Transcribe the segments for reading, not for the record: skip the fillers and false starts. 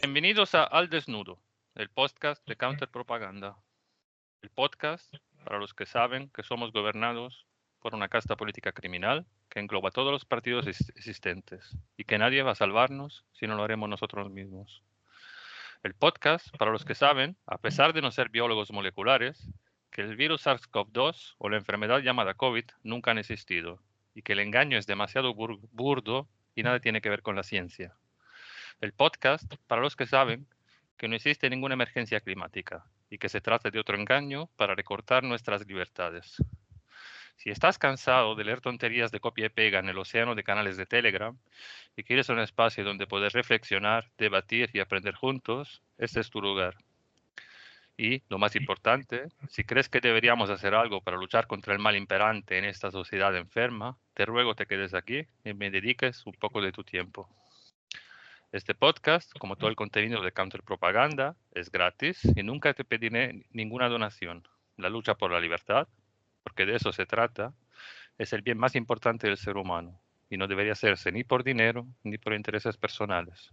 Bienvenidos a Al Desnudo, el podcast de Counterpropaganda. El podcast para los que saben que somos gobernados por una casta política criminal que engloba todos los partidos existentes y que nadie va a salvarnos si no lo haremos nosotros mismos. El podcast para los que saben, a pesar de no ser biólogos moleculares, que el virus SARS-CoV-2 o la enfermedad llamada COVID nunca han existido y que el engaño es demasiado burdo y nada tiene que ver con la ciencia. El podcast para los que saben que no existe ninguna emergencia climática y que se trata de otro engaño para recortar nuestras libertades. Si estás cansado de leer tonterías de copia y pega en el océano de canales de Telegram y quieres un espacio donde poder reflexionar, debatir y aprender juntos, este es tu lugar. Y, lo más importante, si crees que deberíamos hacer algo para luchar contra el mal imperante en esta sociedad enferma, te ruego te quedes aquí y me dediques un poco de tu tiempo. Este podcast, como todo el contenido de Counterpropaganda, es gratis y nunca te pediré ninguna donación. La lucha por la libertad, porque de eso se trata, es el bien más importante del ser humano y no debería hacerse ni por dinero ni por intereses personales.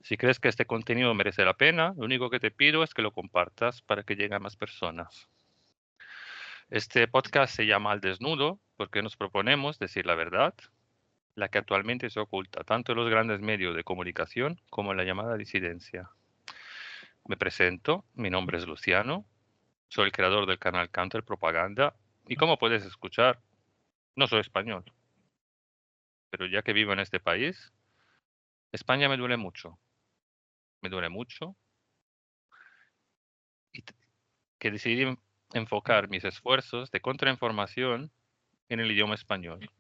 Si crees que este contenido merece la pena, lo único que te pido es que lo compartas para que llegue a más personas. Este podcast se llama Al Desnudo porque nos proponemos decir la verdad, la que actualmente se oculta tanto en los grandes medios de comunicación como en la llamada disidencia. Me presento, mi nombre es Luciano, soy el creador del canal Counterpropaganda y como puedes escuchar, no soy español, pero ya que vivo en este país, España me duele mucho y que decidí enfocar mis esfuerzos de contrainformación en el idioma español,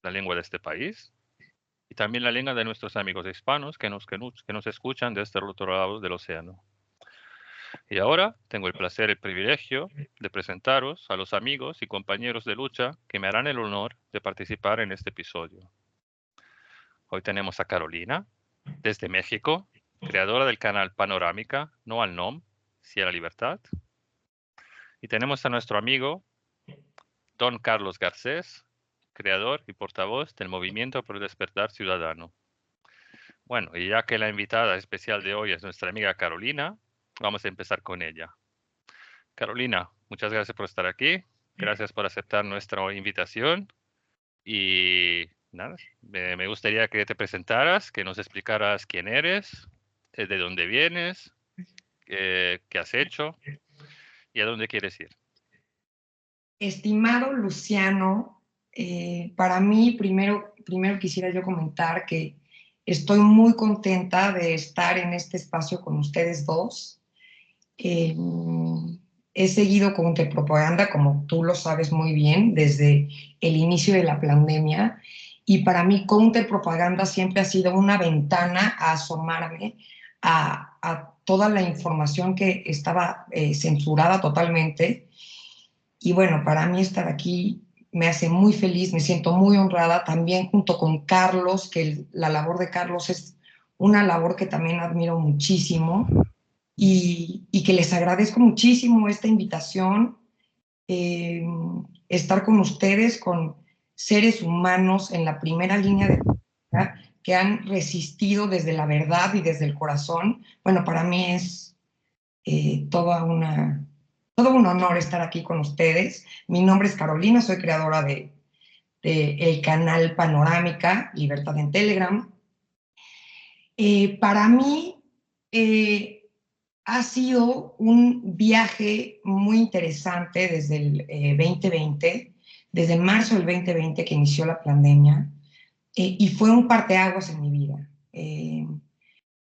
la lengua de este país y también la lengua de nuestros amigos hispanos que nos escuchan desde el otro lado del océano. Y ahora tengo el placer y el privilegio de presentaros a los amigos y compañeros de lucha que me harán el honor de participar en este episodio. Hoy tenemos a Carolina, desde México, creadora del canal Panorámica, no al NOM, sí a la libertad. Y tenemos a nuestro amigo Don Carlos Garcés, creador y portavoz del Movimiento por el Despertar Ciudadano. Bueno, y ya que la invitada especial de hoy es nuestra amiga Carolina, vamos a empezar con ella. Carolina, muchas gracias por estar aquí. Gracias por aceptar nuestra invitación. Y nada, me gustaría que te presentaras, que nos explicaras quién eres, de dónde vienes, qué has hecho y a dónde quieres ir. Estimado Luciano, para mí primero quisiera yo comentar que estoy muy contenta de estar en este espacio con ustedes dos. He seguido Counterpropaganda, como tú lo sabes muy bien, desde el inicio de la pandemia, y para mí Counterpropaganda siempre ha sido una ventana a asomarme a toda la información que estaba censurada totalmente. Y bueno, para mí estar aquí me hace muy feliz, me siento muy honrada, también junto con Carlos, que la labor de Carlos es una labor que también admiro muchísimo y que les agradezco muchísimo esta invitación, eh, estar con ustedes, con seres humanos en la primera línea de que han resistido desde la verdad y desde el corazón. Bueno, para mí es todo un honor estar aquí con ustedes. Mi nombre es Carolina, soy creadora de el canal Panorámica, Libertad en Telegram. Para mí ha sido un viaje muy interesante desde el 2020, desde marzo del 2020 que inició la pandemia, y fue un parteaguas en mi vida. En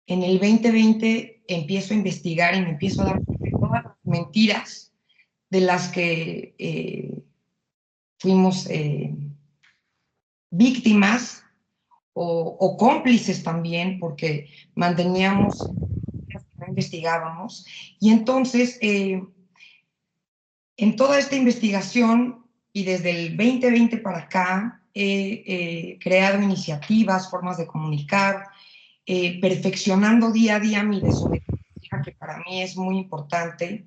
el 2020 empiezo a investigar y me empiezo a dar cuenta de todas las mentiras de las que fuimos víctimas o cómplices también, porque manteníamos, no investigábamos. Y entonces, en toda esta investigación y desde el 2020 para acá, he creado iniciativas, formas de comunicar, perfeccionando día a día mi desobediencia, que para mí es muy importante,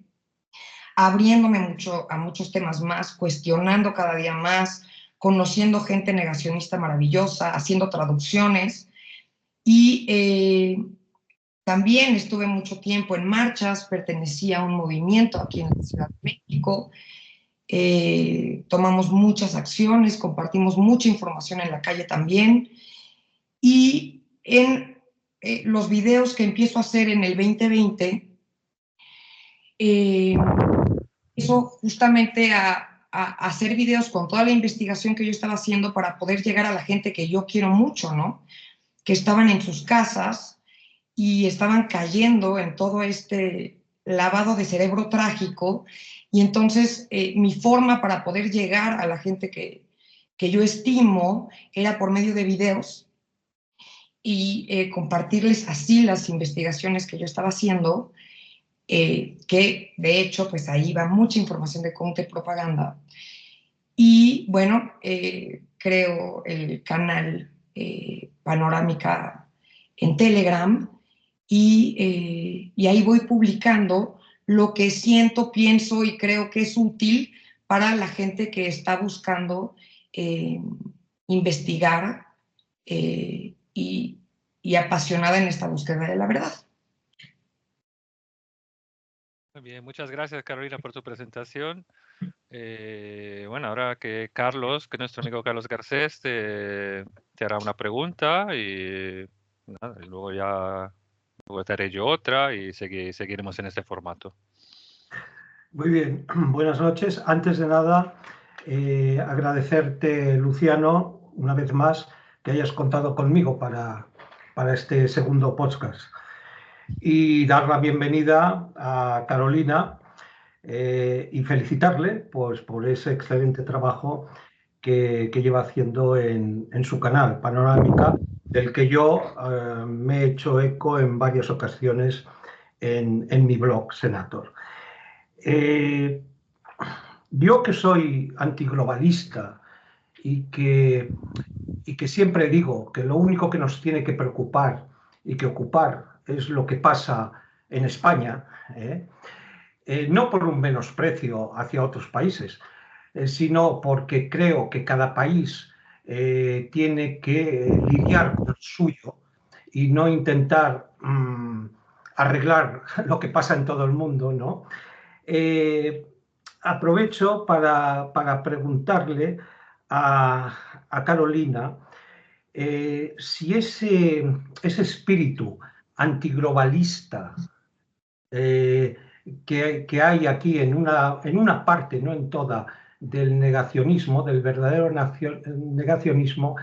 abriéndome mucho a muchos temas más, cuestionando cada día más, conociendo gente negacionista maravillosa, haciendo traducciones y También estuve mucho tiempo en marchas, pertenecía a un movimiento aquí en la Ciudad de México, tomamos muchas acciones, compartimos mucha información en la calle también, y en los videos que empiezo a hacer en el 2020, eso justamente a hacer videos con toda la investigación que yo estaba haciendo para poder llegar a la gente que yo quiero mucho, ¿no? Que estaban en sus casas y estaban cayendo en todo este lavado de cerebro trágico. Y entonces mi forma para poder llegar a la gente que yo estimo era por medio de videos y compartirles así las investigaciones que yo estaba haciendo, que de hecho pues ahí va mucha información de contrapropaganda. Y bueno, creo el canal Panorámica en Telegram y ahí voy publicando lo que siento, pienso y creo que es útil para la gente que está buscando eh, investigar y apasionada en esta búsqueda de la verdad. Muy bien, muchas gracias Carolina por tu presentación. Bueno, ahora que Carlos, que nuestro amigo Carlos Garcés te hará una pregunta y, nada, y luego te haré yo otra y seguiremos en este formato. Muy bien, buenas noches. Antes de nada, agradecerte, Luciano, una vez más, que hayas contado conmigo para este segundo podcast. Y dar la bienvenida a Carolina y felicitarle pues, por ese excelente trabajo que lleva haciendo en su canal Panorámica, del que yo me he hecho eco en varias ocasiones en mi blog Senator. Yo que soy antiglobalista y que siempre digo que lo único que nos tiene que preocupar y que ocupar es lo que pasa en España, no por un menosprecio hacia otros países, sino porque creo que cada país tiene que lidiar con el suyo y no intentar arreglar lo que pasa en todo el mundo, ¿no? Aprovecho para preguntarle a Carolina si ese espíritu antiglobalista que hay aquí en una parte, no en toda, del negacionismo, del verdadero negacionismo,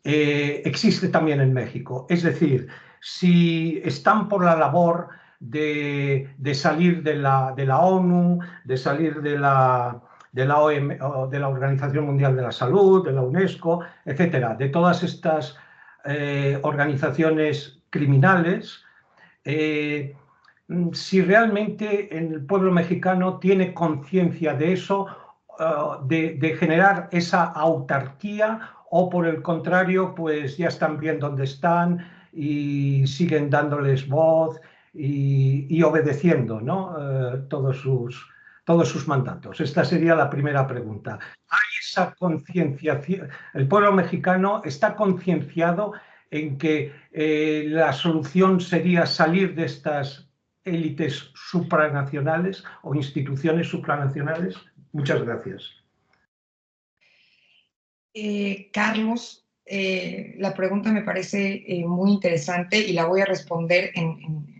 existe también en México. Es decir, si están por la labor de salir de la ONU, de salir de la Organización Mundial de la Salud, de la UNESCO, etcétera, de todas estas organizaciones criminales, si realmente el pueblo mexicano tiene conciencia de eso, de generar esa autarquía, o por el contrario, pues ya están bien donde están y siguen dándoles voz y obedeciendo, ¿no? todos sus mandatos. Esta sería la primera pregunta. ¿Hay esa concienciación? ¿El pueblo mexicano está concienciado en que la solución sería salir de estas élites supranacionales o instituciones supranacionales? Muchas gracias. Carlos, la pregunta me parece muy interesante y la voy a responder en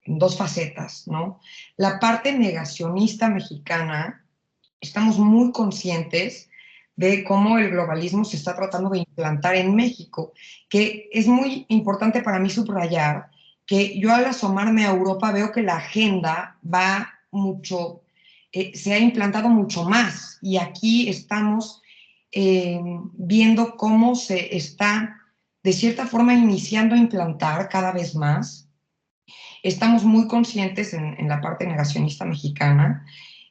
dos facetas, ¿no? La parte negacionista mexicana, estamos muy conscientes de cómo el globalismo se está tratando de implantar en México, que es muy importante para mí subrayar que yo al asomarme a Europa veo que la agenda va mucho, se ha implantado mucho más y aquí estamos viendo cómo se está de cierta forma iniciando a implantar cada vez más. Estamos muy conscientes en la parte negacionista mexicana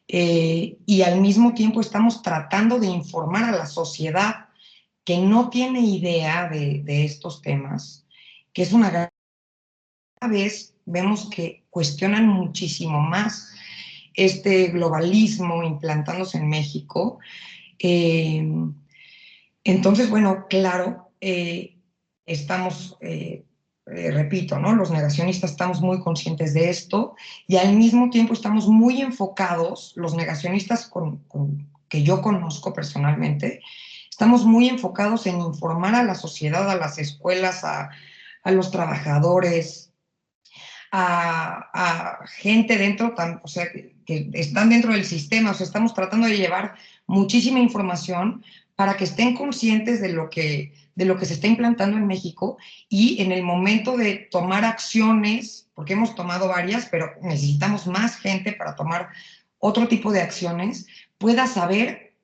y al mismo tiempo estamos tratando de informar a la sociedad que no tiene idea de estos temas, que es una gran vez vemos que cuestionan muchísimo más este globalismo implantándose en México. Entonces, bueno, claro, estamos repito, ¿no? Los negacionistas estamos muy conscientes de esto y al mismo tiempo estamos muy enfocados, los negacionistas que yo conozco personalmente, estamos muy enfocados en informar a la sociedad, a las escuelas, a los trabajadores, a gente dentro, o sea, que están dentro del sistema. O sea, estamos tratando de llevar muchísima información para que estén conscientes de lo que se está implantando en México y en el momento de tomar acciones, porque hemos tomado varias, pero necesitamos más gente para tomar otro tipo de acciones, pueda saber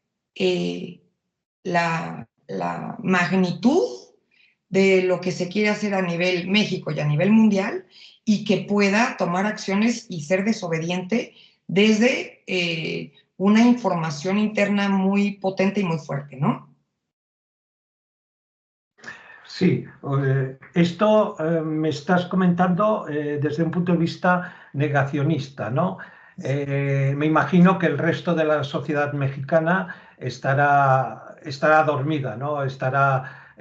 la magnitud de lo que se quiere hacer a nivel México y a nivel mundial y que pueda tomar acciones y ser desobediente desde una información interna muy potente y muy fuerte, ¿no? Sí, esto me estás comentando desde un punto de vista negacionista, ¿no? Me imagino que el resto de la sociedad mexicana estará dormida, ¿no? Estará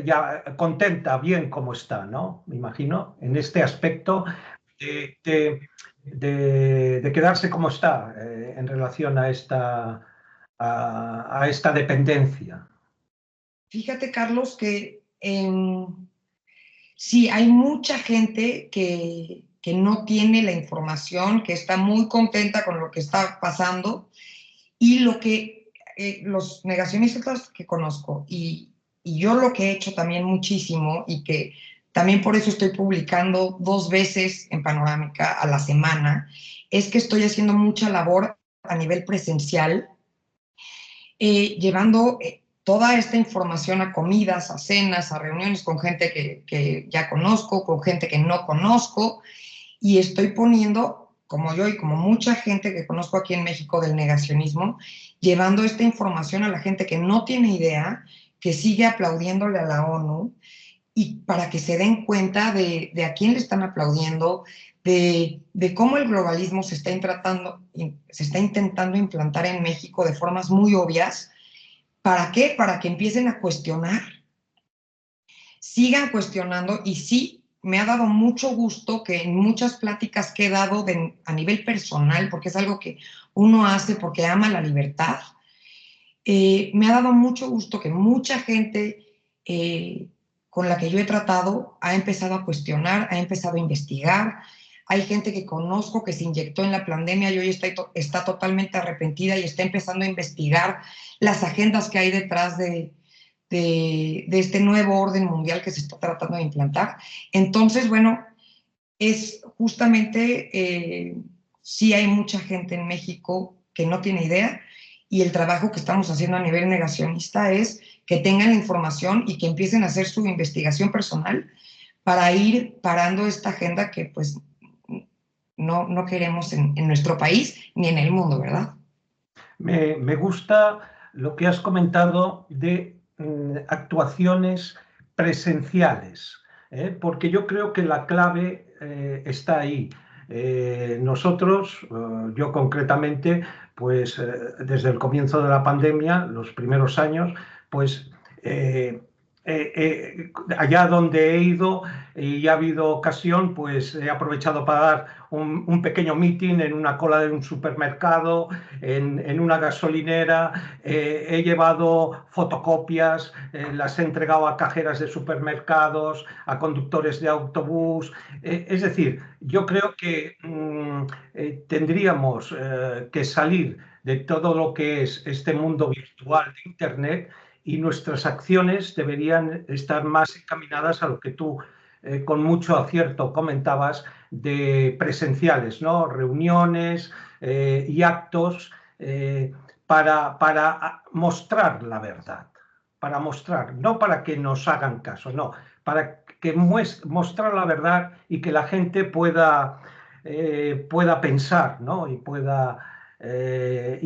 ya contenta, bien como está, ¿no? Me imagino, en este aspecto de, de quedarse como está en relación a esta dependencia. Fíjate, Carlos, que sí, hay mucha gente que no tiene la información, que está muy contenta con lo que está pasando y lo que los negacionistas que conozco y yo lo que he hecho también muchísimo y que también por eso estoy publicando 2 veces en Panorámica a la semana, es que estoy haciendo mucha labor a nivel presencial, llevando toda esta información a comidas, a cenas, a reuniones con gente que ya conozco, con gente que no conozco, y estoy poniendo, como yo y como mucha gente que conozco aquí en México del negacionismo, llevando esta información a la gente que no tiene idea, que sigue aplaudiéndole a la ONU, y para que se den cuenta de a quién le están aplaudiendo, de cómo el globalismo se está intentando implantar en México de formas muy obvias. ¿Para qué? Para que empiecen a cuestionar, sigan cuestionando y sí, me ha dado mucho gusto que en muchas pláticas que he dado a nivel personal, porque es algo que uno hace porque ama la libertad, me ha dado mucho gusto que mucha gente con la que yo he tratado ha empezado a cuestionar, ha empezado a investigar. Hay gente que conozco que se inyectó en la pandemia y hoy está totalmente arrepentida y está empezando a investigar las agendas que hay detrás de este nuevo orden mundial que se está tratando de implantar. Entonces, bueno, es justamente, sí hay mucha gente en México que no tiene idea y el trabajo que estamos haciendo a nivel negacionista es que tengan la información y que empiecen a hacer su investigación personal para ir parando esta agenda que pues no queremos en nuestro país ni en el mundo, ¿verdad? Me gusta lo que has comentado de actuaciones presenciales, porque yo creo que la clave está ahí. Nosotros, yo concretamente, pues desde el comienzo de la pandemia, los primeros años, pues allá donde he ido y ha habido ocasión, pues he aprovechado para dar un pequeño meeting en una cola de un supermercado, en una gasolinera, he llevado fotocopias, las he entregado a cajeras de supermercados, a conductores de autobús. Es decir, yo creo que tendríamos que salir de todo lo que es este mundo virtual de Internet y nuestras acciones deberían estar más encaminadas a lo que tú con mucho acierto comentabas de presenciales, ¿no? Reuniones y actos para mostrar la verdad, para mostrar, no para que nos hagan caso, no, para que mostrar la verdad y que la gente pueda pensar, ¿no? y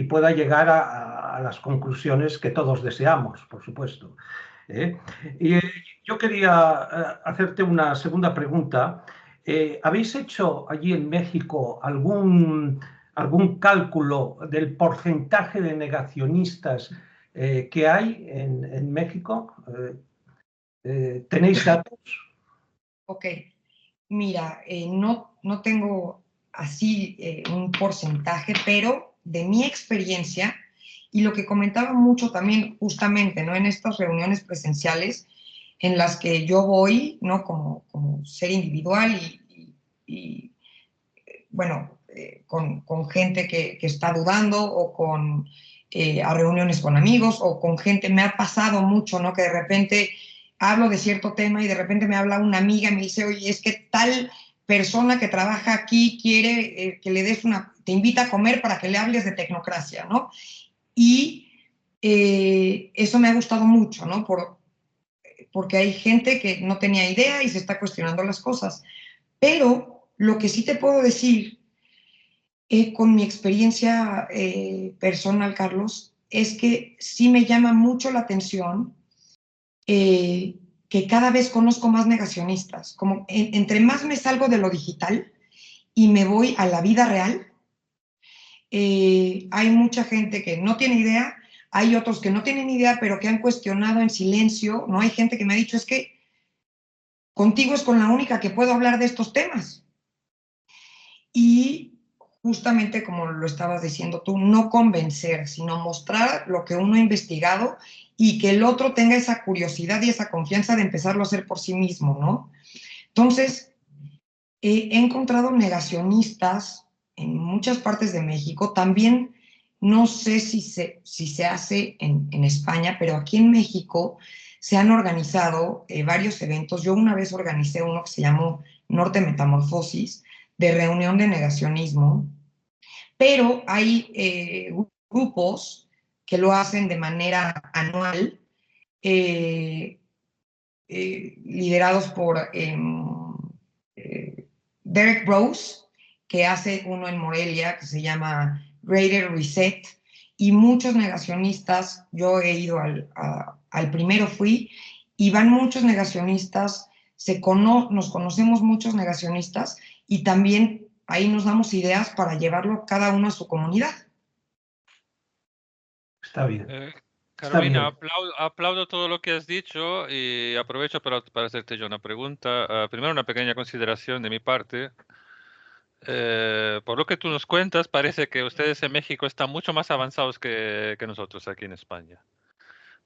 pueda llegar a las conclusiones que todos deseamos, por supuesto. Y yo quería hacerte una segunda pregunta. ¿Habéis hecho allí en México algún cálculo del porcentaje de negacionistas que hay en México? ¿Tenéis datos? Ok, mira, no tengo así un porcentaje, pero de mi experiencia y lo que comentaba mucho también justamente, ¿no? En estas reuniones presenciales en las que yo voy, ¿no? Como ser individual y bueno, con gente que está dudando o a reuniones con amigos o con gente, me ha pasado mucho, ¿no? Que de repente hablo de cierto tema y de repente me habla una amiga y me dice, oye, es que tal persona que trabaja aquí quiere que le des te invita a comer para que le hables de tecnocracia, ¿no? Y eso me ha gustado mucho, ¿no? Porque hay gente que no tenía idea y se está cuestionando las cosas. Pero lo que sí te puedo decir con mi experiencia personal, Carlos, es que sí me llama mucho la atención que cada vez conozco más negacionistas. Como entre más me salgo de lo digital y me voy a la vida real, hay mucha gente que no tiene idea, hay otros que no tienen idea, pero que han cuestionado en silencio, ¿no? Hay gente que me ha dicho, es que contigo es con la única que puedo hablar de estos temas. Y justamente como lo estabas diciendo tú, no convencer, sino mostrar lo que uno ha investigado y que el otro tenga esa curiosidad y esa confianza de empezarlo a hacer por sí mismo, ¿no? Entonces, he encontrado negacionistas en muchas partes de México, también no sé si se hace en España, pero aquí en México se han organizado varios eventos. Yo una vez organicé uno que se llamó Norte Metamorfosis, de reunión de negacionismo, pero hay grupos que lo hacen de manera anual, eh, liderados por Derek Rose, que hace uno en Morelia que se llama Greater Reset, y muchos negacionistas, yo he ido al primero, fui, y van muchos negacionistas, nos conocemos muchos negacionistas, y también ahí nos damos ideas para llevarlo cada uno a su comunidad. Está bien. Carolina, aplaudo todo lo que has dicho y aprovecho para hacerte yo una pregunta. Primero, una pequeña consideración de mi parte. Por lo que tú nos cuentas, parece que ustedes en México están mucho más avanzados que nosotros aquí en España.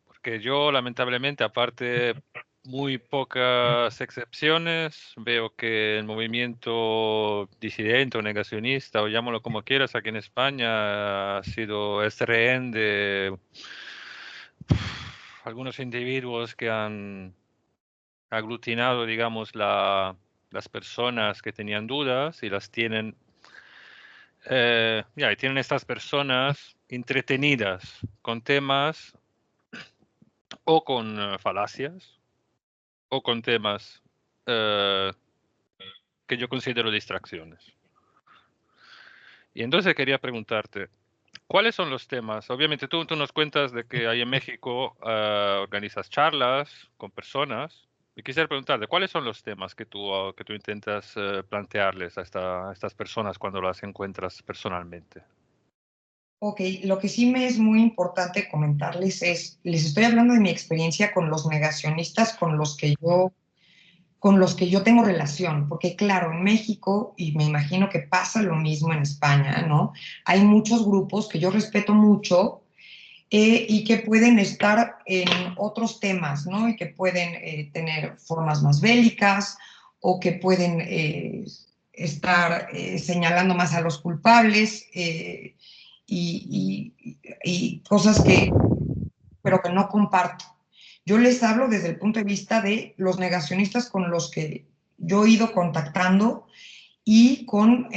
Porque yo, lamentablemente, aparte muy pocas excepciones, veo que el movimiento disidente o negacionista, o llámalo como quieras, aquí en España es rehén de algunos individuos que han aglutinado, digamos, las personas que tenían dudas y las tienen, y tienen estas personas entretenidas con temas o con falacias o con temas eh, que yo considero distracciones. Y entonces quería preguntarte, ¿cuáles son los temas? Obviamente tú nos cuentas de que ahí en México organizas charlas con personas. Y quisiera preguntarte, ¿cuáles son los temas que tú intentas plantearles a estas personas cuando las encuentras personalmente? Ok, lo que sí me es muy importante comentarles les estoy hablando de mi experiencia con los negacionistas con los que yo tengo relación, porque claro, en México, y me imagino que pasa lo mismo en España, ¿no? Hay muchos grupos que yo respeto mucho y que pueden estar en otros temas, ¿no? Y que pueden tener formas más bélicas o que pueden estar señalando más a los culpables y cosas pero que no comparto. Yo les hablo desde el punto de vista de los negacionistas con los que yo he ido contactando y con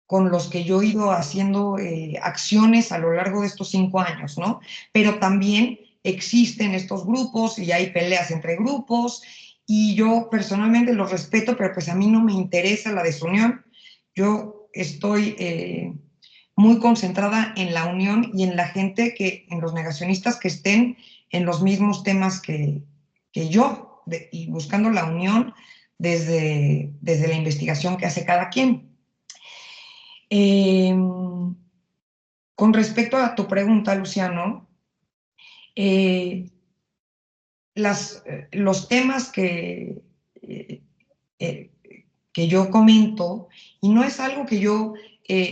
los que yo he ido haciendo acciones a lo largo de estos 5 años, ¿no? Pero también existen estos grupos y hay peleas entre grupos y yo personalmente los respeto, pero pues a mí no me interesa la desunión. Yo estoy muy concentrada en la unión y en la gente en los negacionistas que estén en los mismos temas que yo y buscando la unión desde la investigación que hace cada quien. Con respecto a tu pregunta, Luciano, los temas que yo comento, y no es algo que yo,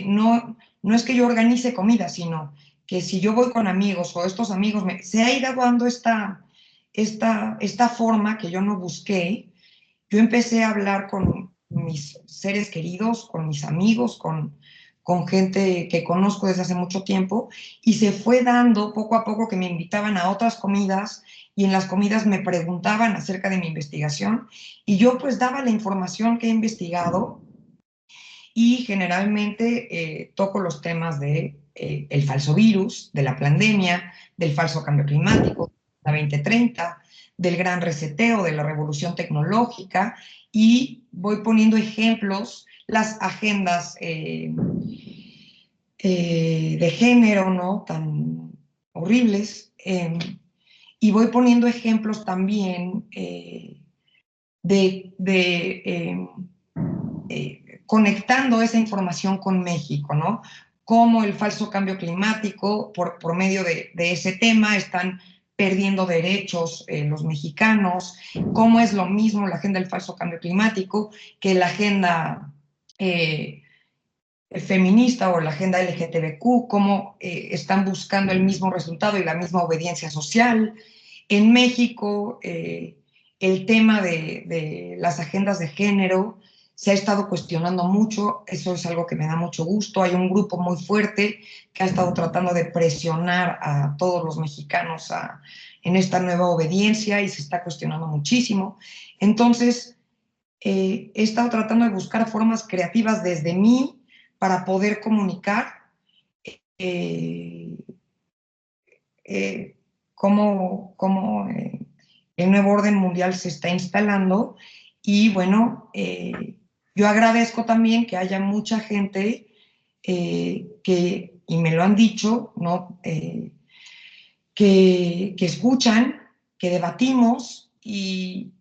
no es que yo organice comida, sino que si yo voy con amigos o estos amigos, se ha ido dando esta forma que yo no busqué. Yo empecé a hablar con mis seres queridos, con mis amigos, con gente que conozco desde hace mucho tiempo, y se fue dando poco a poco que me invitaban a otras comidas, y en las comidas me preguntaban acerca de mi investigación, y yo pues daba la información que he investigado, y generalmente toco los temas de el falso virus, de la pandemia, del falso cambio climático, la 2030, del gran reseteo, de la revolución tecnológica, y voy poniendo ejemplos, las agendas de género, ¿no? Tan horribles, y voy poniendo ejemplos también conectando esa información con México, ¿no? Cómo el falso cambio climático, por medio de ese tema, están perdiendo derechos los mexicanos, cómo es lo mismo la agenda del falso cambio climático que la agenda feminista o la agenda LGTBQ, cómo están buscando el mismo resultado y la misma obediencia social. En México, el tema de las agendas de género se ha estado cuestionando mucho, eso es algo que me da mucho gusto. Hay un grupo muy fuerte que ha estado tratando de presionar a todos los mexicanos en esta nueva obediencia, y se está cuestionando muchísimo. Entonces, he estado tratando de buscar formas creativas desde mí para poder comunicar cómo el nuevo orden mundial se está instalando. Y bueno, yo agradezco también que haya mucha gente y me lo han dicho, ¿no? Que escuchan, que debatimos y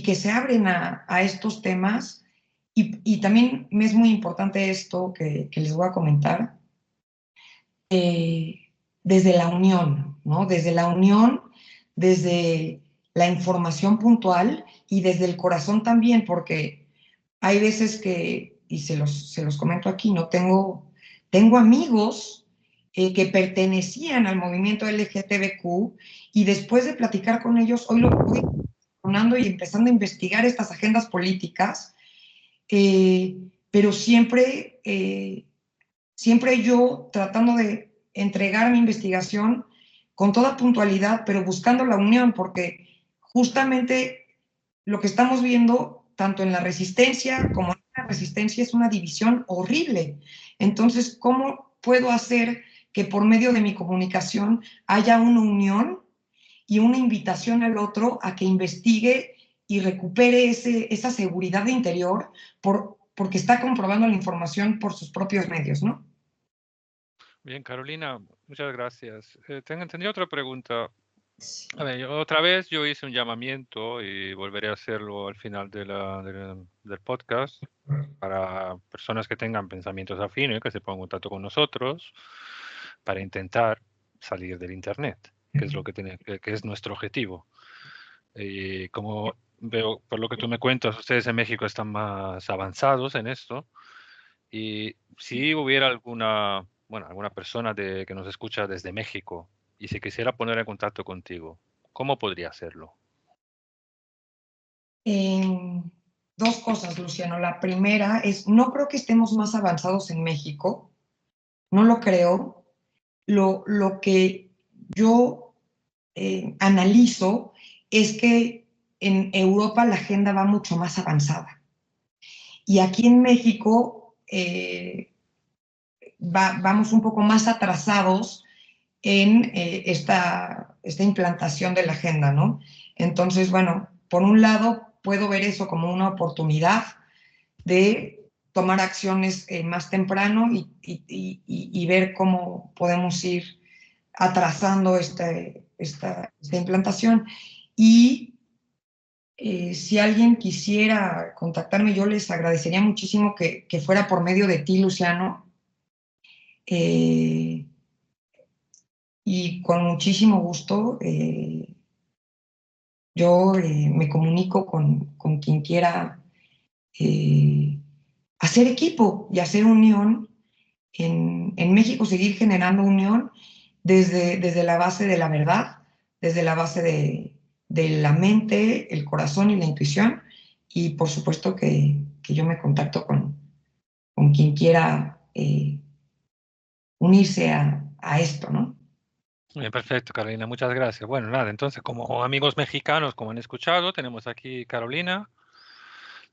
que se abren a estos temas. Y también me es muy importante esto que les voy a comentar, desde la unión, ¿no? Desde la unión, desde la información puntual y desde el corazón también, porque hay veces que, y se los comento aquí, ¿no? Tengo amigos que pertenecían al movimiento LGTBQ, y después de platicar con ellos, hoy lo voy y empezando a investigar estas agendas políticas, pero siempre yo tratando de entregar mi investigación con toda puntualidad, pero buscando la unión, porque justamente lo que estamos viendo, tanto en la resistencia como en la resistencia, es una división horrible. Entonces, ¿cómo puedo hacer que por medio de mi comunicación haya una unión y una invitación al otro a que investigue y recupere esa seguridad interior porque está comprobando la información por sus propios medios, ¿no? Bien, Carolina, muchas gracias. Tenía otra pregunta. A ver, otra vez yo hice un llamamiento y volveré a hacerlo al final del podcast para personas que tengan pensamientos afines, que se pongan en contacto con nosotros para intentar salir del Internet, que es lo que es nuestro objetivo. Y como veo, por lo que tú me cuentas, ustedes en México están más avanzados en esto. Y si hubiera alguna persona que nos escucha desde México y se quisiera poner en contacto contigo, ¿cómo podría hacerlo? Dos cosas, Luciano. La primera es, no creo que estemos más avanzados en México, no lo creo. Lo que yo analizo es que en Europa la agenda va mucho más avanzada. Y aquí en México vamos un poco más atrasados en esta implantación de la agenda, ¿no? Entonces, bueno, por un lado, puedo ver eso como una oportunidad de tomar acciones más temprano y ver cómo podemos ir atrasando esta implantación. Y si alguien quisiera contactarme, yo les agradecería muchísimo que fuera por medio de ti, Luciano, y con muchísimo gusto Yo me comunico con quien quiera hacer equipo y hacer unión. En México seguir generando unión desde la base de la verdad, desde la base de la mente, el corazón y la intuición. Y por supuesto que yo me contacto con quien quiera unirse a esto, ¿no? Bien, perfecto, Carolina, muchas gracias. Bueno, nada, entonces, como amigos mexicanos, como han escuchado, tenemos aquí Carolina,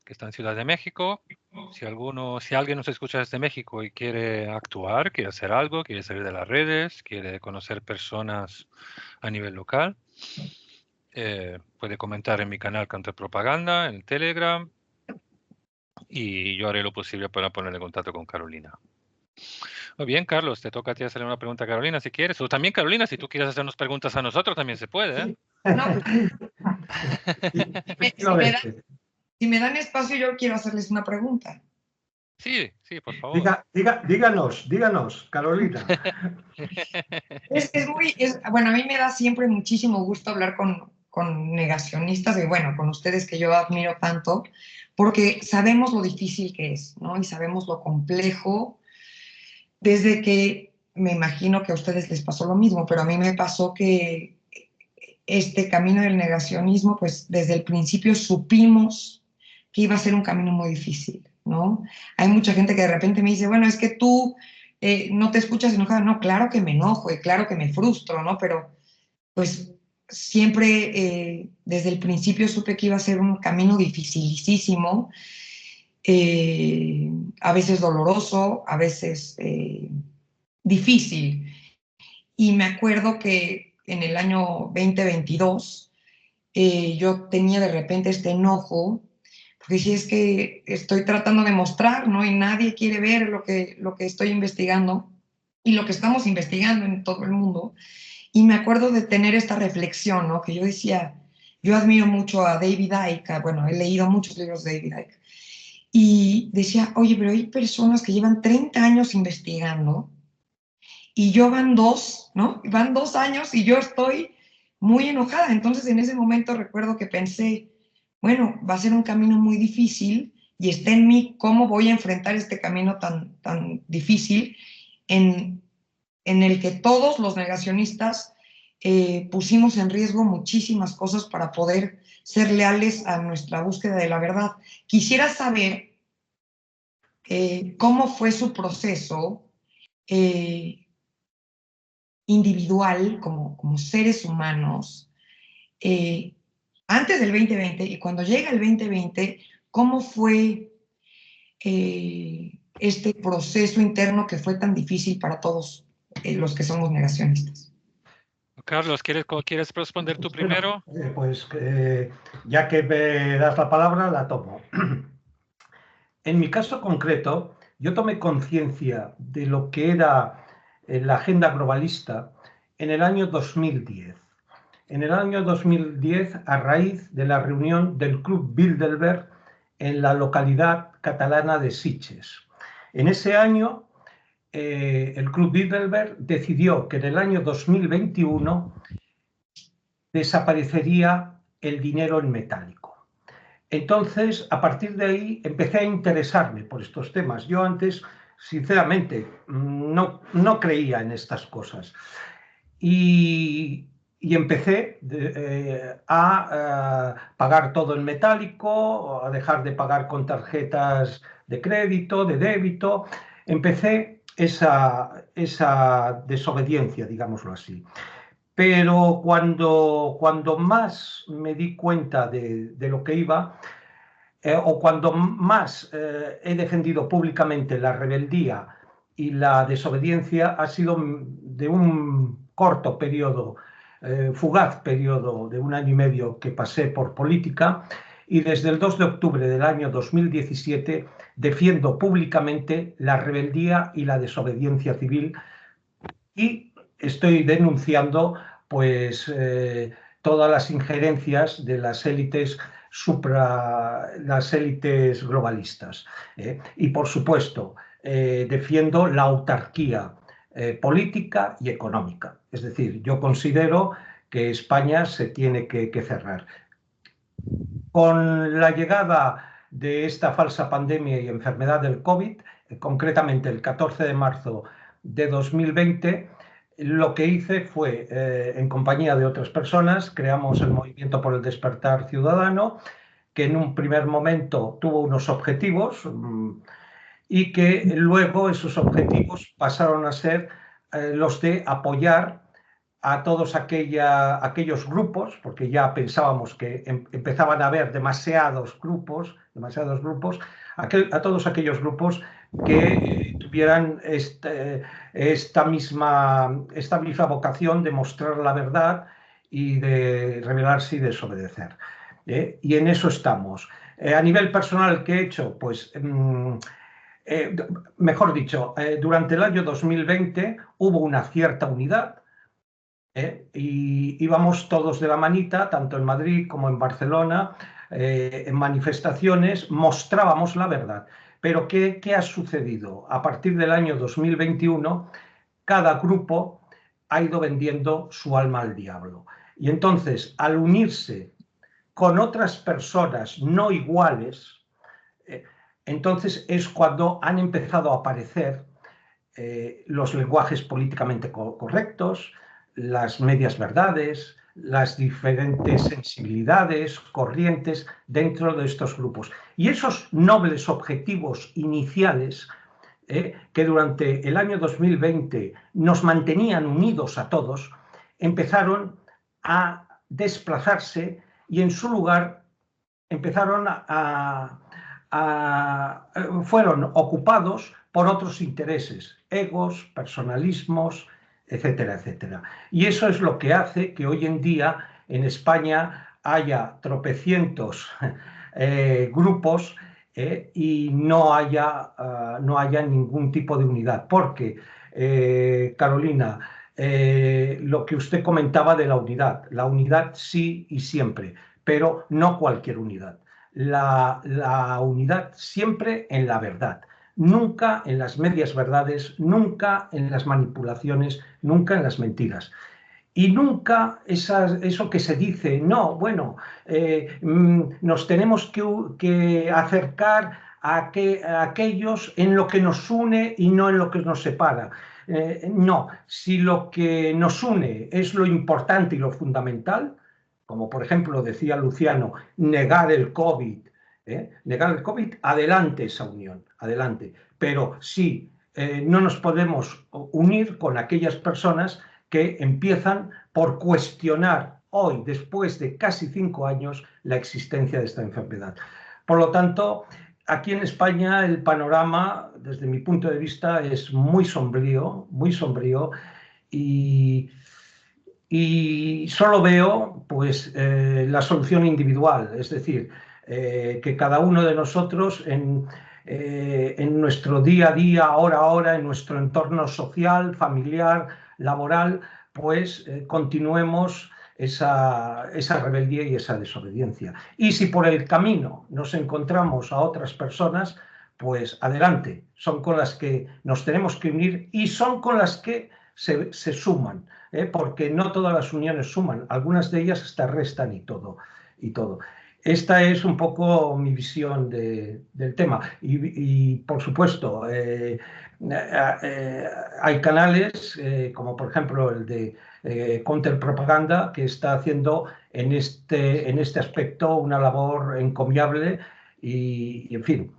que está en Ciudad de México. Si alguien nos escucha desde México y quiere actuar, quiere hacer algo, quiere salir de las redes, quiere conocer personas a nivel local, puede comentar en mi canal Contrapropaganda, en Telegram, y yo haré lo posible para ponerle en contacto con Carolina. Muy bien, Carlos, te toca a ti hacerle una pregunta a Carolina si quieres. O también, Carolina, si tú quieres hacernos preguntas a nosotros, también se puede, ¿eh? No, si me dan espacio, yo quiero hacerles una pregunta. Sí, sí, por favor. Díganos, Carolina. Bueno, a mí me da siempre muchísimo gusto hablar con negacionistas y bueno, con ustedes que yo admiro tanto, porque sabemos lo difícil que es, ¿no? Y sabemos lo complejo, desde que me imagino que a ustedes les pasó lo mismo, pero a mí me pasó que este camino del negacionismo, pues desde el principio supimos que iba a ser un camino muy difícil, ¿no? Hay mucha gente que de repente me dice, bueno, es que tú no te escuchas enojada. No, claro que me enojo y claro que me frustro, ¿no? Pero pues siempre desde el principio supe que iba a ser un camino dificilísimo, a veces doloroso, a veces difícil. Y me acuerdo que en el año 2022 yo tenía de repente este enojo, porque si es que estoy tratando de mostrar, ¿no? Y nadie quiere ver lo que estoy investigando y lo que estamos investigando en todo el mundo. Y me acuerdo de tener esta reflexión, ¿no? Que yo decía, yo admiro mucho a David Icke, bueno, he leído muchos libros de David Icke, y decía, oye, pero hay personas que llevan 30 años investigando y yo van 2, ¿no? Van 2 años y yo estoy muy enojada. Entonces en ese momento recuerdo que pensé, bueno, va a ser un camino muy difícil y está en mí cómo voy a enfrentar este camino tan difícil en el que todos los negacionistas pusimos en riesgo muchísimas cosas para poder ser leales a nuestra búsqueda de la verdad. Quisiera saber cómo fue su proceso individual, como seres humanos, antes del 2020 y cuando llega el 2020, ¿cómo fue este proceso interno que fue tan difícil para todos los que somos negacionistas? Carlos, ¿quieres responder tú primero? Pues ya que me das la palabra, la tomo. En mi caso concreto, yo tomé conciencia de lo que era la agenda globalista en el año 2010. En el año 2010, a raíz de la reunión del Club Bilderberg en la localidad catalana de Sitges. En ese año, el Club Bilderberg decidió que en el año 2021 desaparecería el dinero en metálico. Entonces, a partir de ahí, empecé a interesarme por estos temas. Yo antes, sinceramente, no creía en estas cosas. Y empecé a pagar todo en metálico, a dejar de pagar con tarjetas de crédito, de débito. Empecé esa desobediencia, digámoslo así. Pero cuando más me di cuenta de lo que iba, o cuando más he defendido públicamente la rebeldía y la desobediencia, ha sido de un corto periodo, fugaz periodo de 1 año y medio que pasé por política, y desde el 2 de octubre del año 2017 defiendo públicamente la rebeldía y la desobediencia civil y estoy denunciando pues todas las injerencias de las élites las élites globalistas. Y por supuesto, defiendo la autarquía política y económica. Es decir, yo considero que España se tiene que cerrar. Con la llegada de esta falsa pandemia y enfermedad del COVID, concretamente el 14 de marzo de 2020, lo que hice fue, en compañía de otras personas, creamos el Movimiento por el Despertar Ciudadano, que en un primer momento tuvo unos objetivos y que luego esos objetivos pasaron a ser los de apoyar a todos aquellos grupos, porque ya pensábamos que empezaban a haber demasiados grupos, a todos aquellos grupos que tuvieran esta misma vocación de mostrar la verdad y de rebelarse y desobedecer. Y en eso estamos. A nivel personal, ¿qué he hecho? Pues eh, mejor dicho, durante el año 2020 hubo una cierta unidad, y íbamos todos de la manita, tanto en Madrid como en Barcelona, en manifestaciones, mostrábamos la verdad. Pero ¿qué ha sucedido? A partir del año 2021, cada grupo ha ido vendiendo su alma al diablo. Y entonces, al unirse con otras personas no iguales, eh, entonces es cuando han empezado a aparecer los lenguajes políticamente correctos, las medias verdades, las diferentes sensibilidades, corrientes dentro de estos grupos. Y esos nobles objetivos iniciales que durante el año 2020 nos mantenían unidos a todos, empezaron a desplazarse y en su lugar empezaron fueron ocupados por otros intereses, egos, personalismos, etcétera, etcétera. Y eso es lo que hace que hoy en día en España haya tropecientos grupos y no haya ningún tipo de unidad. Porque, Carolina, lo que usted comentaba de la unidad sí y siempre, pero no cualquier unidad. La unidad siempre en la verdad, nunca en las medias verdades, nunca en las manipulaciones, nunca en las mentiras. Y nunca eso que se dice, no, bueno, nos tenemos que acercar a aquellos en lo que nos une y no en lo que nos separa. No, si lo que nos une es lo importante y lo fundamental, como por ejemplo decía Luciano, negar el COVID, adelante esa unión, adelante. Pero sí, no nos podemos unir con aquellas personas que empiezan por cuestionar hoy, después de casi 5 años, la existencia de esta enfermedad. Por lo tanto, aquí en España el panorama, desde mi punto de vista, es muy sombrío y, y solo veo pues, la solución individual, es decir, que cada uno de nosotros en nuestro día a día, hora a hora, en nuestro entorno social, familiar, laboral, pues continuemos esa rebeldía y esa desobediencia. Y si por el camino nos encontramos a otras personas, pues adelante, son con las que nos tenemos que unir y son con las que se suman, porque no todas las uniones suman, algunas de ellas hasta restan y todo. Y todo. Esta es un poco mi visión del tema. Y por supuesto, hay canales como por ejemplo el de Contrapropaganda que está haciendo en este aspecto una labor encomiable y en fin,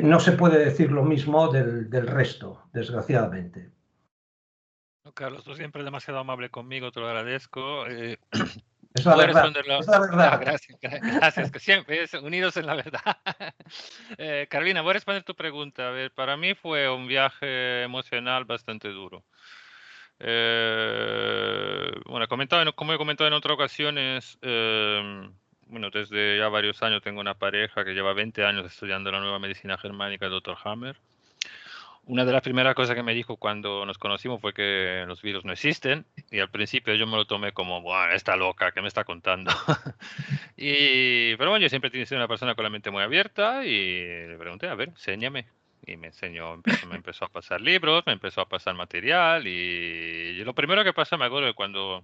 no se puede decir lo mismo del resto, desgraciadamente. Carlos, tú siempre demasiado amable conmigo, te lo agradezco. Es la Voy a verdad, responder es la verdad. gracias, que siempre es unidos en la verdad. Carolina, voy a responder tu pregunta. A ver, para mí fue un viaje emocional bastante duro. Bueno, como he comentado en otras ocasiones, bueno, desde ya varios años tengo una pareja que lleva 20 años estudiando la nueva medicina germánica, el Dr. Hammer. Una de las primeras cosas que me dijo cuando nos conocimos fue que los virus no existen y al principio yo me lo tomé como, "Buah, está loca, ¿qué me está contando?" Pero bueno, yo siempre he sido una persona con la mente muy abierta y le pregunté, a ver, enséñame. Y me enseñó, me empezó a pasar libros, me empezó a pasar material y lo primero que pasa, me acuerdo de cuando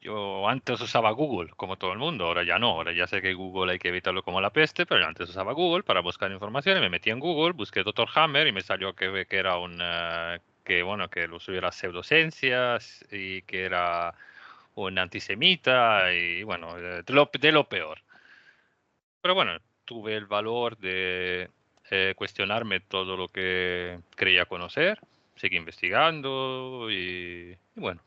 Yo antes usaba Google, como todo el mundo, ahora ya no, ahora ya sé que Google hay que evitarlo como la peste, pero yo antes usaba Google para buscar información y me metí en Google, busqué Dr. Hammer y me salió que era que bueno, que el uso era pseudociencias y que era un antisemita y bueno, de lo peor. Pero bueno, tuve el valor de cuestionarme todo lo que creía conocer, seguí investigando y bueno.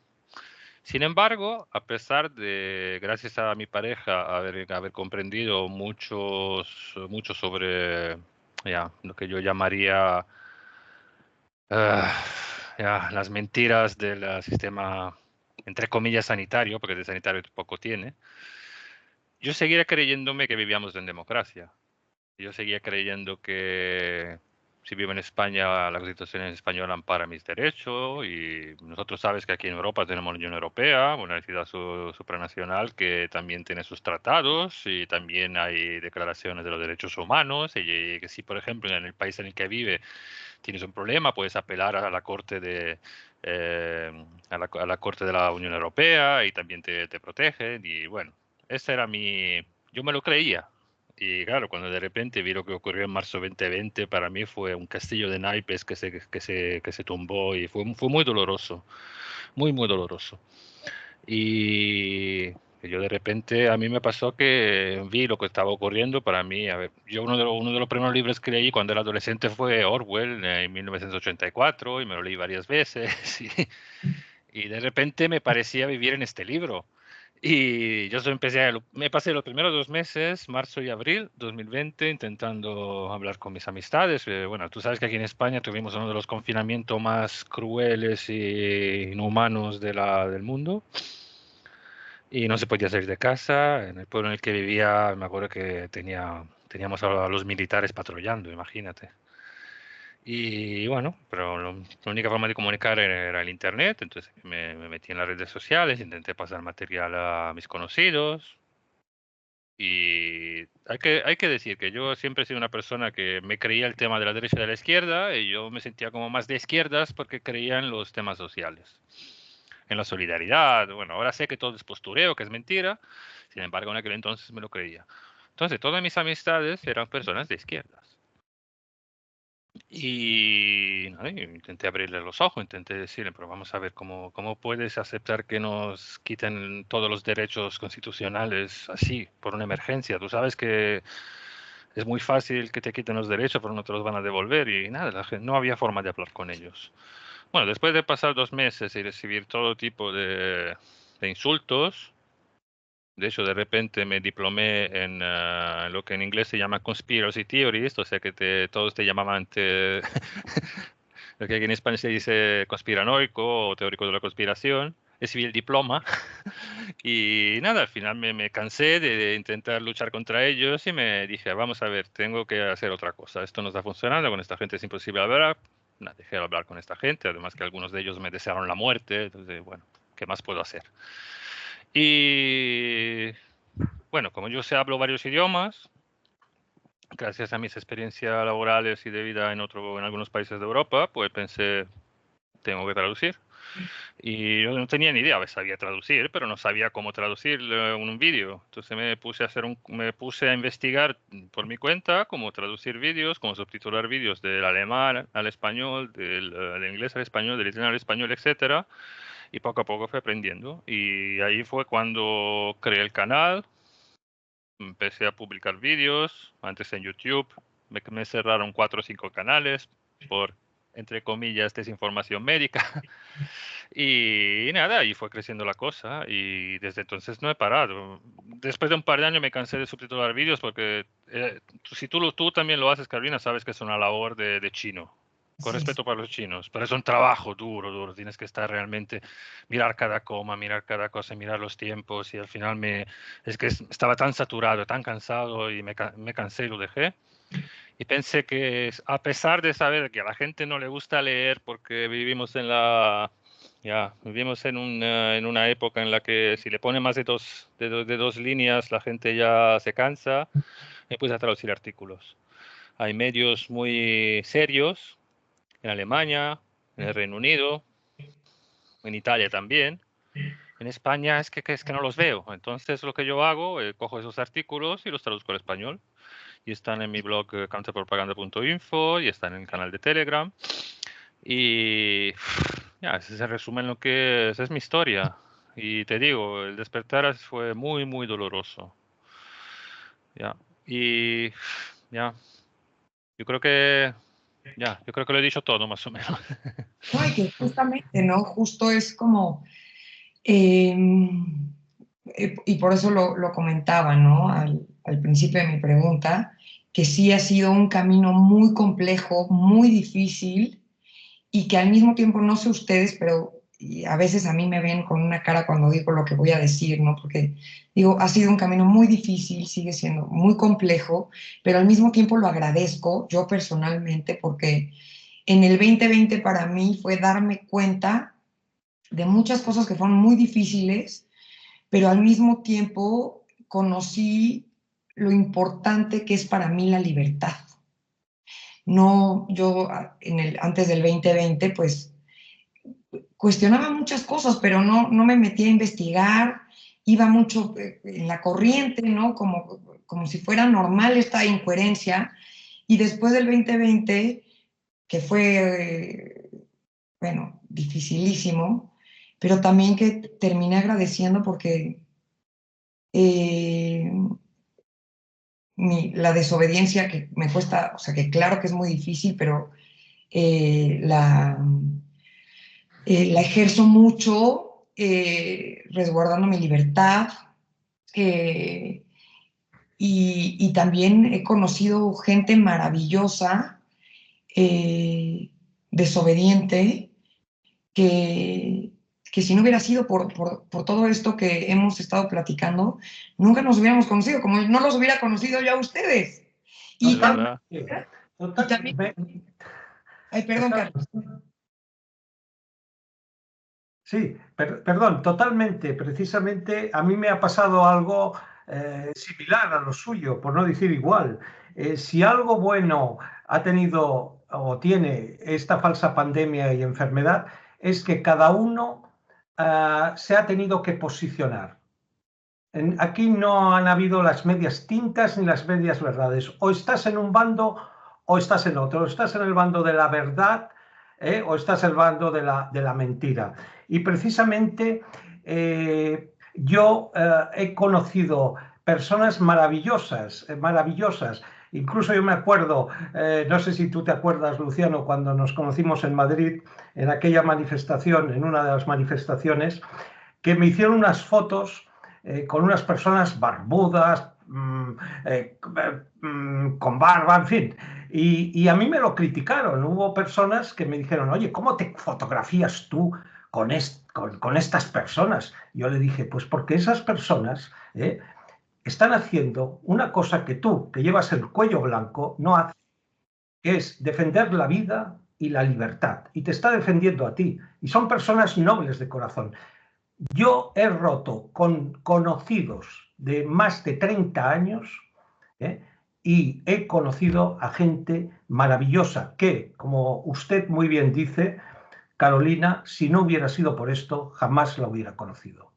Sin embargo, a pesar de, gracias a mi pareja, haber comprendido mucho sobre lo que yo llamaría ah, las mentiras del sistema, entre comillas, sanitario, porque de sanitario poco tiene, yo seguía creyéndome que vivíamos en democracia. Yo seguía creyendo que si vivo en España, la Constitución española ampara mis derechos y nosotros sabes que aquí en Europa tenemos la Unión Europea, una entidad supranacional que también tiene sus tratados y también hay declaraciones de los derechos humanos y que si, por ejemplo, en el país en el que vive tienes un problema, puedes apelar a la Corte a la Corte de la Unión Europea y también te protegen y bueno, ese era yo me lo creía. Y claro, cuando de repente vi lo que ocurrió en marzo 2020, para mí fue un castillo de naipes que se tumbó y fue muy doloroso, muy doloroso. Y yo de repente, a mí me pasó que vi lo que estaba ocurriendo para mí. A ver, yo uno de los primeros libros que leí cuando era adolescente fue Orwell en 1984 y cuatro y me lo leí varias veces y de repente me parecía vivir en este libro. Y yo solo me pasé los primeros 2 meses, marzo y abril 2020, intentando hablar con mis amistades. Bueno, tú sabes que aquí en España tuvimos uno de los confinamientos más crueles y inhumanos del mundo y no se podía salir de casa. En el pueblo en el que vivía, me acuerdo que teníamos a los militares patrullando, imagínate. Y bueno, pero la única forma de comunicar era el internet, entonces me metí en las redes sociales, intenté pasar material a mis conocidos. Y hay que decir que yo siempre he sido una persona que me creía el tema de la derecha y de la izquierda, y yo me sentía como más de izquierdas porque creía en los temas sociales, en la solidaridad. Bueno, ahora sé que todo es postureo, que es mentira, sin embargo, en aquel entonces me lo creía. Entonces, todas mis amistades eran personas de izquierdas. Y nada, y intenté abrirle los ojos, intenté decirle, pero vamos a ver cómo puedes aceptar que nos quiten todos los derechos constitucionales así, por una emergencia. Tú sabes que es muy fácil que te quiten los derechos, pero no te los van a devolver y nada, no había forma de hablar con ellos. Bueno, después de pasar 2 meses y recibir todo tipo de insultos, de hecho, de repente me diplomé en lo que en inglés se llama conspiracy theorist, o sea que todos te llamaban lo que aquí en España se dice conspiranoico o teórico de la conspiración. Recibí el diploma y nada, al final me cansé de intentar luchar contra ellos y me dije, vamos a ver, tengo que hacer otra cosa. Esto no está funcionando, con esta gente es imposible hablar. Nada, dejé de hablar con esta gente, además que algunos de ellos me desearon la muerte, entonces, bueno, ¿qué más puedo hacer? Y bueno, como yo sé, hablo varios idiomas, gracias a mis experiencias laborales y de vida en algunos países de Europa, pues pensé, tengo que traducir. Y yo no tenía ni idea, sabía traducir, pero no sabía cómo traducir un vídeo. Entonces me puse a investigar por mi cuenta cómo traducir vídeos, cómo subtitular vídeos del alemán al español, del inglés al español, del italiano al español, etcétera. Y poco a poco fui aprendiendo. Y ahí fue cuando creé el canal, empecé a publicar vídeos, antes en YouTube. Me cerraron 4 o 5 canales por, entre comillas, desinformación médica. Y nada, y fue creciendo la cosa y desde entonces no he parado. Después de un par de años me cansé de subtitular vídeos porque si tú también lo haces, Carolina, sabes que es una labor de chino. Con Sí, respeto para los chinos, pero es un trabajo duro. Tienes que estar realmente, mirar cada coma, mirar cada cosa, mirar los tiempos y al final es que estaba tan saturado, tan cansado y me cansé y lo dejé. Y pensé que a pesar de saber que a la gente no le gusta leer porque vivimos en una época en la que si le pone más de dos líneas la gente ya se cansa, me puse a traducir artículos. Hay medios muy serios en Alemania, en el Reino Unido, en Italia también, En España es que no los veo. Entonces lo que yo hago, cojo esos artículos y los traduzco al español. Y están en mi blog counterpropaganda.info y están en el canal de Telegram. Y ya, ese es el resumen lo que es mi historia. Y te digo, el despertar fue muy, muy doloroso. Ya. Y ya, yo creo que yo creo que lo he dicho todo más o menos. No, y que justamente, ¿no? Justo es como, eh, y por eso lo comentaba, ¿no? Al principio de mi pregunta, que sí ha sido un camino muy complejo, muy difícil, y que al mismo tiempo, no sé ustedes, pero y a veces a mí me ven con una cara cuando digo lo que voy a decir, ¿no? Porque digo, ha sido un camino muy difícil, sigue siendo muy complejo, pero al mismo tiempo lo agradezco yo personalmente porque en el 2020 para mí fue darme cuenta de muchas cosas que fueron muy difíciles, pero al mismo tiempo conocí lo importante que es para mí la libertad. No, yo antes del 2020, pues cuestionaba muchas cosas, pero no me metía a investigar, iba mucho en la corriente, ¿no? Como si fuera normal esta incoherencia. Y después del 2020, que fue, bueno, dificilísimo, pero también que terminé agradeciendo porque eh, la desobediencia que me cuesta, o sea, que claro que es muy difícil, pero la ejerzo mucho, resguardando mi libertad. eh, y también he conocido gente maravillosa, desobediente, que, que si no hubiera sido por todo esto que hemos estado platicando, nunca nos hubiéramos conocido, como no los hubiera conocido yo a ustedes. Y Es también, verdad. y también, ay, perdón, Carlos. Sí, perdón, totalmente. Precisamente a mí me ha pasado algo similar a lo suyo, por no decir igual. Si algo bueno ha tenido o tiene esta falsa pandemia y enfermedad, es que cada uno se ha tenido que posicionar. Aquí no han habido las medias tintas ni las medias verdades. O estás en un bando o estás en otro. O estás en el bando de la verdad, o estás en el bando de la mentira. Y precisamente yo he conocido personas maravillosas, maravillosas. Incluso yo me acuerdo, no sé si tú te acuerdas, Luciano, cuando nos conocimos en Madrid, en aquella manifestación, en una de las manifestaciones, que me hicieron unas fotos con unas personas barbudas, con barba, en fin. Y a mí me lo criticaron. Hubo personas que me dijeron, oye, ¿cómo te fotografías tú con estas personas? Yo le dije, pues porque esas personas están haciendo una cosa que tú, que llevas el cuello blanco, no haces, que es defender la vida y la libertad. Y te está defendiendo a ti. Y son personas nobles de corazón. Yo he roto con conocidos de más de 30 años, ¿eh? Y he conocido a gente maravillosa que, como usted muy bien dice, Carolina, si no hubiera sido por esto, jamás la hubiera conocido.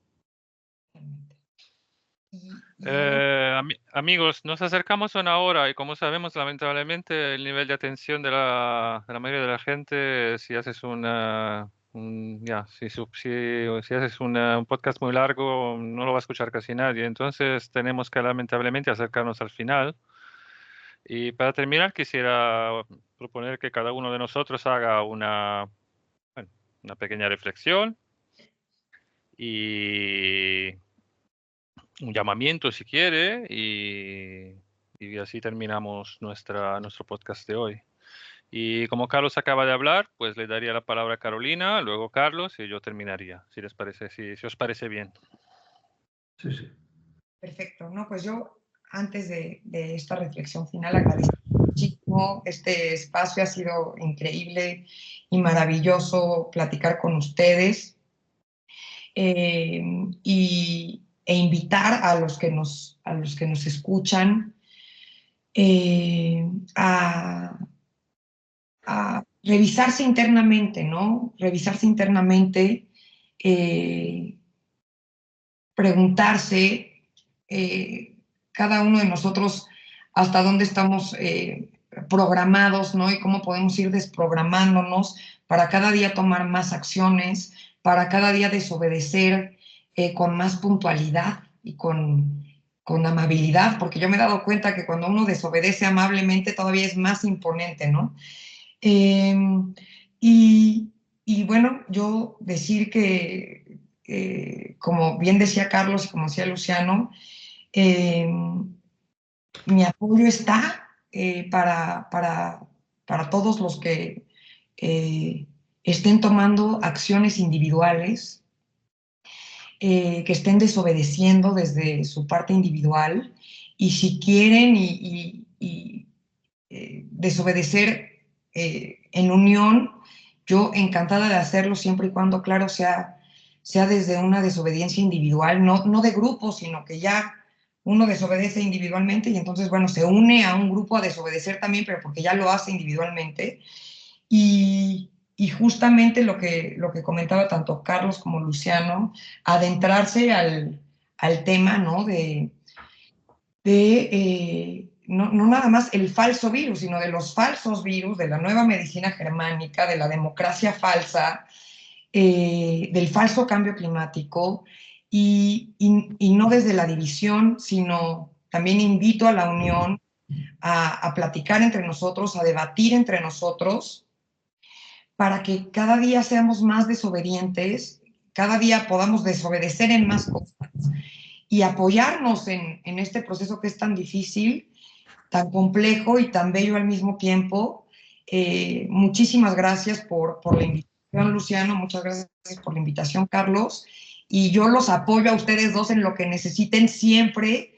Amigos, nos acercamos a una hora y como sabemos, lamentablemente, el nivel de atención de la mayoría de la gente, si haces si haces un podcast muy largo, no lo va a escuchar casi nadie. Entonces, tenemos que lamentablemente acercarnos al final. Y para terminar, quisiera proponer que cada uno de nosotros haga bueno, una pequeña reflexión y un llamamiento si quiere y así terminamos nuestro podcast de hoy. Y como Carlos acaba de hablar, pues le daría la palabra a Carolina, luego Carlos y yo terminaría, si les parece, si os parece bien. Sí, sí. Perfecto, no, pues yo antes de esta reflexión final agradezco muchísimo. Este espacio ha sido increíble y maravilloso platicar con ustedes, e invitar a los que nos escuchan a revisarse internamente, ¿no? Revisarse internamente, preguntarse cada uno de nosotros hasta dónde estamos programados, ¿no? Y cómo podemos ir desprogramándonos para cada día tomar más acciones, para cada día desobedecer con más puntualidad y con amabilidad, porque yo me he dado cuenta que cuando uno desobedece amablemente todavía es más imponente, ¿no? Eh, y bueno, yo decir que, como bien decía Carlos y como decía Luciano, mi apoyo está para todos los que estén tomando acciones individuales, que estén desobedeciendo desde su parte individual, y si quieren desobedecer en unión, yo encantada de hacerlo siempre y cuando, claro, sea desde una desobediencia individual, no de grupo, sino que ya uno desobedece individualmente y entonces, bueno, se une a un grupo a desobedecer también, pero porque ya lo hace individualmente. Y justamente lo que comentaba tanto Carlos como Luciano, adentrarse al tema, ¿no? No nada más el falso virus, sino de los falsos virus, de la nueva medicina germánica, de la democracia falsa, del falso cambio climático, y no desde la división, sino también invito a la unión, a platicar entre nosotros, a debatir entre nosotros, para que cada día seamos más desobedientes, cada día podamos desobedecer en más cosas y apoyarnos en este proceso que es tan difícil, tan complejo y tan bello al mismo tiempo. Muchísimas gracias por la invitación, Luciano, muchas gracias por la invitación, Carlos, y yo los apoyo a ustedes dos en lo que necesiten siempre.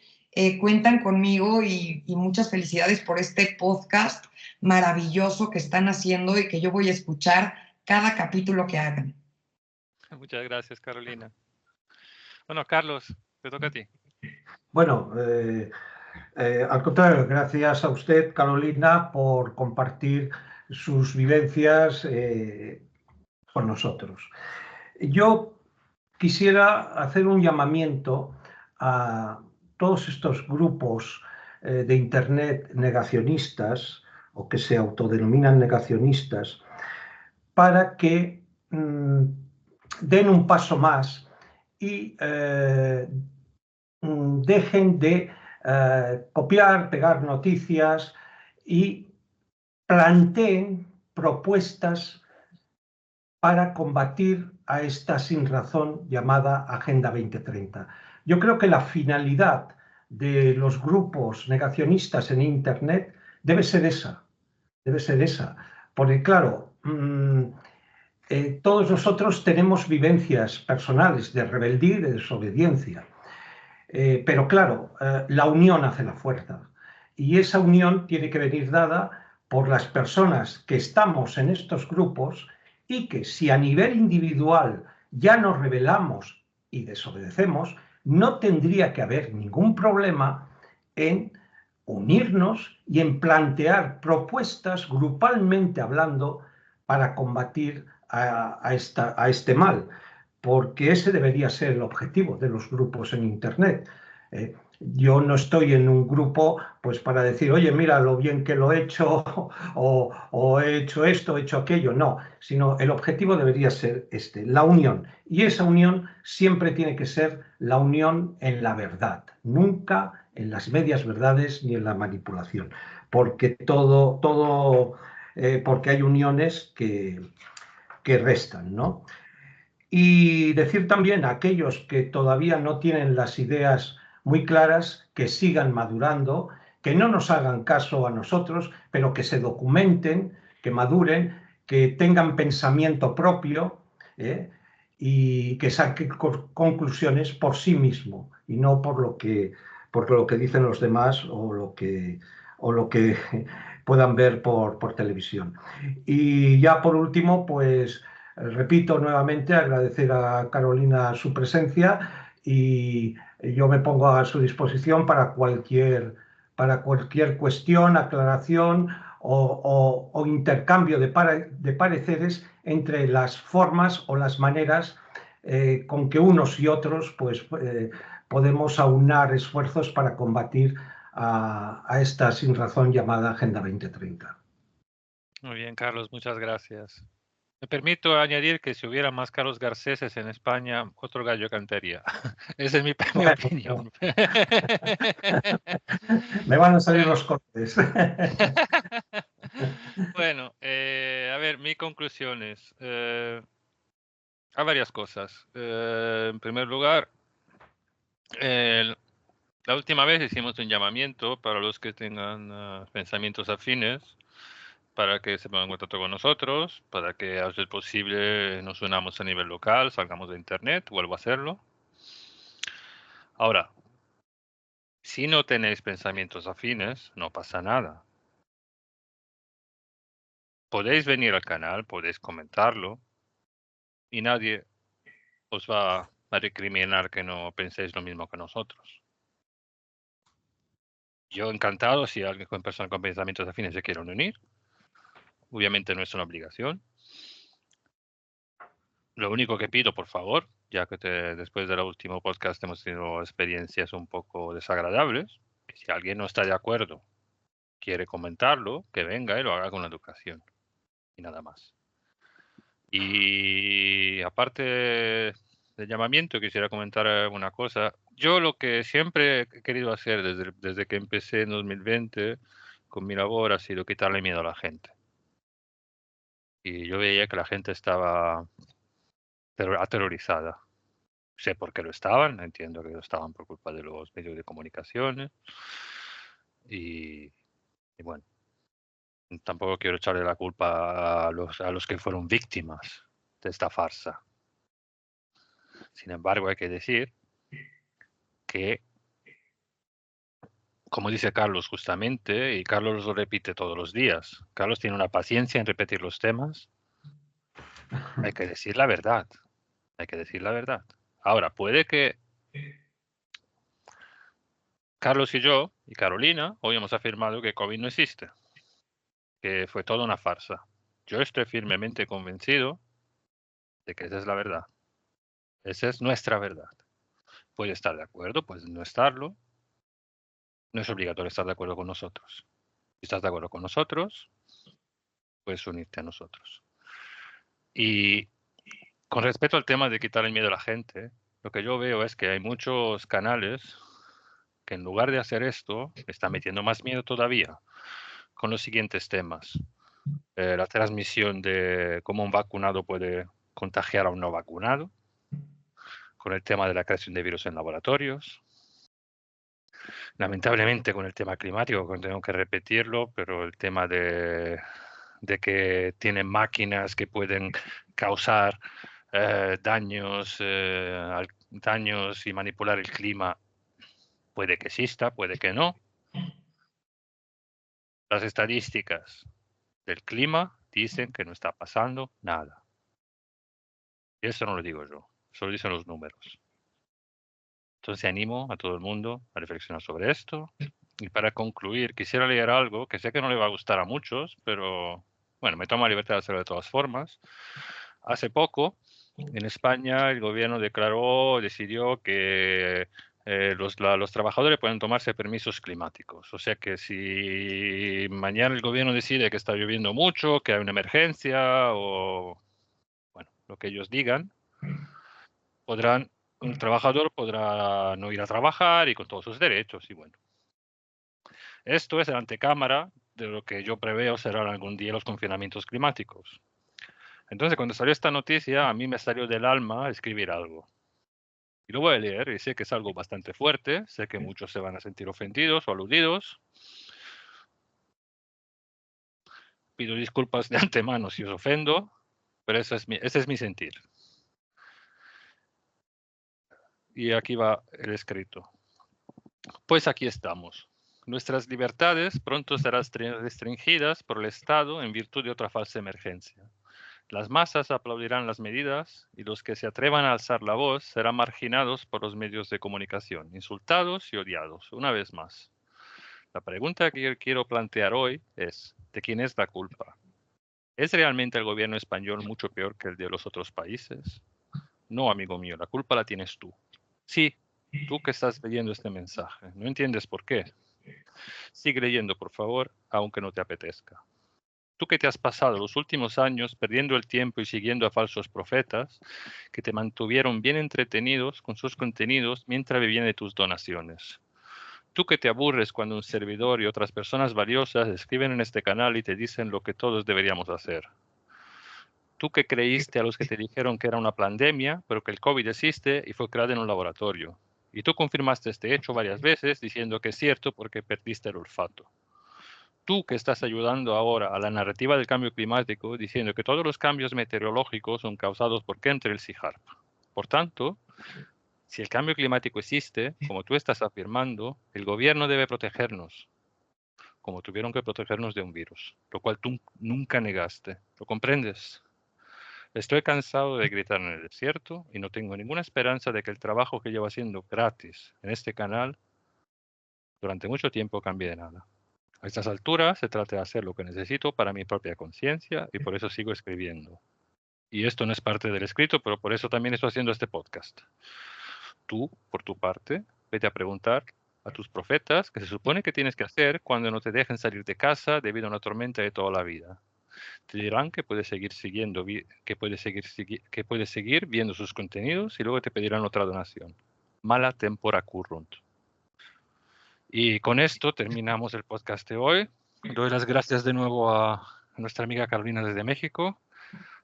Cuentan conmigo y muchas felicidades por este podcast maravilloso que están haciendo y que yo voy a escuchar cada capítulo que hagan. Muchas gracias, Carolina. Bueno, Carlos, te toca a ti. Bueno, al contrario, gracias a usted, Carolina, por compartir sus vivencias con nosotros. Yo quisiera hacer un llamamiento a todos estos grupos de Internet negacionistas o que se autodenominan negacionistas para que den un paso más y dejen de copiar, pegar noticias y planteen propuestas para combatir a esta sinrazón llamada Agenda 2030. Yo creo que la finalidad de los grupos negacionistas en Internet debe ser esa, porque claro, todos nosotros tenemos vivencias personales de rebeldía y de desobediencia. Pero claro, la unión hace la fuerza y esa unión tiene que venir dada por las personas que estamos en estos grupos y que si a nivel individual ya nos rebelamos y desobedecemos, no tendría que haber ningún problema en unirnos y en plantear propuestas grupalmente hablando para combatir a este mal, porque ese debería ser el objetivo de los grupos en Internet. Yo no estoy en un grupo pues para decir, oye, mira lo bien que lo he hecho o he hecho esto, he hecho aquello, no, sino el objetivo debería ser la unión. Y esa unión siempre tiene que ser la unión en la verdad, nunca en las medias verdades ni en la manipulación, porque porque hay uniones que restan, ¿no? Y decir también a aquellos que todavía no tienen las ideas muy claras, que sigan madurando, que no nos hagan caso a nosotros, pero que se documenten, que maduren, que tengan pensamiento propio y que saquen conclusiones por sí mismo y no por lo que dicen los demás o lo que puedan ver por televisión. Y ya por último, pues repito nuevamente, agradecer a Carolina su presencia y yo me pongo a su disposición para cualquier cuestión, aclaración o intercambio de pareceres entre las formas o las maneras con que unos y otros pues, podemos aunar esfuerzos para combatir a esta sinrazón llamada Agenda 2030. Muy bien, Carlos, muchas gracias. Me permito añadir que si hubiera más Carlos Garceses en España, otro gallo cantaría. Esa es mi opinión. Me van a salir los cortes. Bueno, a ver, mis conclusiones. Hay varias cosas. En primer lugar, la última vez hicimos un llamamiento para los que tengan pensamientos afines, para que se pongan en contacto con nosotros, para que a ser posible nos unamos a nivel local, salgamos de Internet, vuelvo a hacerlo. Ahora, si no tenéis pensamientos afines, no pasa nada. Podéis venir al canal, podéis comentarlo, y nadie os va a recriminar que no penséis lo mismo que nosotros. Yo encantado si alguien con personas con pensamientos afines se quiere unir. Obviamente no es una obligación. Lo único que pido, por favor, ya que después del último podcast hemos tenido experiencias un poco desagradables, que si alguien no está de acuerdo, quiere comentarlo, que venga y lo haga con educación. Y nada más. Y aparte del llamamiento, quisiera comentar una cosa. Yo lo que siempre he querido hacer desde que empecé en 2020 con mi labor ha sido quitarle miedo a la gente. Y yo veía que la gente estaba aterrorizada. Sé por qué lo estaban, entiendo que lo estaban por culpa de los medios de comunicación. Y bueno, tampoco quiero echarle la culpa a los que fueron víctimas de esta farsa. Sin embargo, hay que decir que, como dice Carlos justamente, y Carlos lo repite todos los días, Carlos tiene una paciencia en repetir los temas. Hay que decir la verdad. Hay que decir la verdad. Ahora, puede que Carlos y yo, y Carolina, hoy hemos afirmado que COVID no existe, que fue toda una farsa. Yo estoy firmemente convencido de que esa es la verdad. Esa es nuestra verdad. Puede estar de acuerdo, puede no estarlo. No es obligatorio estar de acuerdo con nosotros. Si estás de acuerdo con nosotros, puedes unirte a nosotros. Y con respecto al tema de quitar el miedo a la gente, lo que yo veo es que hay muchos canales que en lugar de hacer esto, están metiendo más miedo todavía con los siguientes temas. La transmisión de cómo un vacunado puede contagiar a un no vacunado, con el tema de la creación de virus en laboratorios, lamentablemente con el tema climático, tengo que repetirlo, pero el tema de que tienen máquinas que pueden causar daños y manipular el clima, puede que exista, puede que no. Las estadísticas del clima dicen que no está pasando nada. Y eso no lo digo yo, eso lo dicen los números. Entonces animo a todo el mundo a reflexionar sobre esto. Y para concluir, quisiera leer algo que sé que no le va a gustar a muchos, pero bueno, me tomo la libertad de hacerlo de todas formas. Hace poco, en España, el gobierno decidió que los trabajadores pueden tomarse permisos climáticos. O sea que si mañana el gobierno decide que está lloviendo mucho, que hay una emergencia o bueno, lo que ellos digan, un trabajador podrá no ir a trabajar y con todos sus derechos. Y bueno, esto es la antecámara de lo que yo preveo serán algún día los confinamientos climáticos. Entonces, cuando salió esta noticia, a mí me salió del alma escribir algo. Y lo voy a leer, y sé que es algo bastante fuerte, sé que muchos se van a sentir ofendidos o aludidos. Pido disculpas de antemano si os ofendo, pero ese es mi sentir. Y aquí va el escrito. Pues aquí estamos. Nuestras libertades pronto serán restringidas por el Estado en virtud de otra falsa emergencia. Las masas aplaudirán las medidas y los que se atrevan a alzar la voz serán marginados por los medios de comunicación, insultados y odiados, una vez más. La pregunta que yo quiero plantear hoy es, ¿de quién es la culpa? ¿Es realmente el gobierno español mucho peor que el de los otros países? No, amigo mío, la culpa la tienes tú. Sí, tú que estás leyendo este mensaje. No entiendes por qué. Sigue leyendo, por favor, aunque no te apetezca. Tú que te has pasado los últimos años perdiendo el tiempo y siguiendo a falsos profetas que te mantuvieron bien entretenidos con sus contenidos mientras vivían de tus donaciones. Tú que te aburres cuando un servidor y otras personas valiosas escriben en este canal y te dicen lo que todos deberíamos hacer. Tú que creíste a los que te dijeron que era una pandemia, pero que el COVID existe y fue creado en un laboratorio. Y tú confirmaste este hecho varias veces diciendo que es cierto porque perdiste el olfato. Tú que estás ayudando ahora a la narrativa del cambio climático diciendo que todos los cambios meteorológicos son causados por chemtrails y HAARP. Por tanto, si el cambio climático existe, como tú estás afirmando, el gobierno debe protegernos, como tuvieron que protegernos de un virus, lo cual tú nunca negaste. ¿Lo comprendes? Estoy cansado de gritar en el desierto y no tengo ninguna esperanza de que el trabajo que llevo haciendo gratis en este canal durante mucho tiempo cambie de nada. A estas alturas se trata de hacer lo que necesito para mi propia conciencia y por eso sigo escribiendo. Y esto no es parte del escrito, pero por eso también estoy haciendo este podcast. Tú, por tu parte, vete a preguntar a tus profetas qué se supone que tienes que hacer cuando no te dejen salir de casa debido a una tormenta de toda la vida. Te dirán que puedes seguir viendo sus contenidos y luego te pedirán otra donación. Mala tempora currunt. Y con esto terminamos el podcast de hoy. Doy las gracias de nuevo a nuestra amiga Carolina desde México,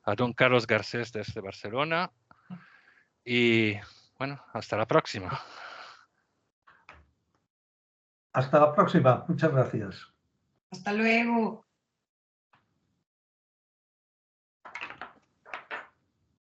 a don Carlos Garcés desde Barcelona y bueno, hasta la próxima. Hasta la próxima. Muchas gracias. Hasta luego.